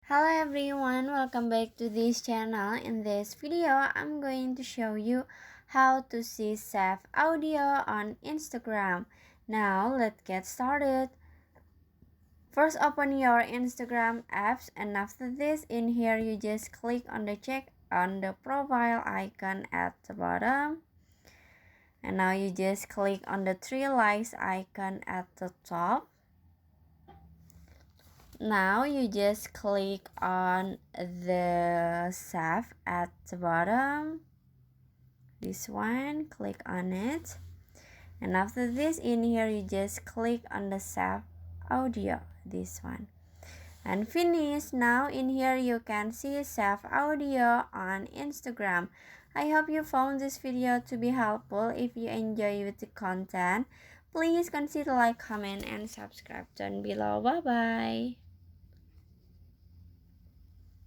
Hello everyone, welcome back to this channel. In this video, I'm going to show you how to see save audio on Instagram. Now, let's get started. First, open your Instagram apps, and after this, in here you just click on the check on the profile icon at the bottom. And now you just click on the three lights icon at the top. Now you just click on the save at the bottom, this one, click on it, and after this, in here you just click on the save audio, this one, and finish. Now in here you can see save audio on Instagram. I hope you found this video to be helpful. If you enjoy with the content, please consider like, comment, and subscribe down below. Bye bye.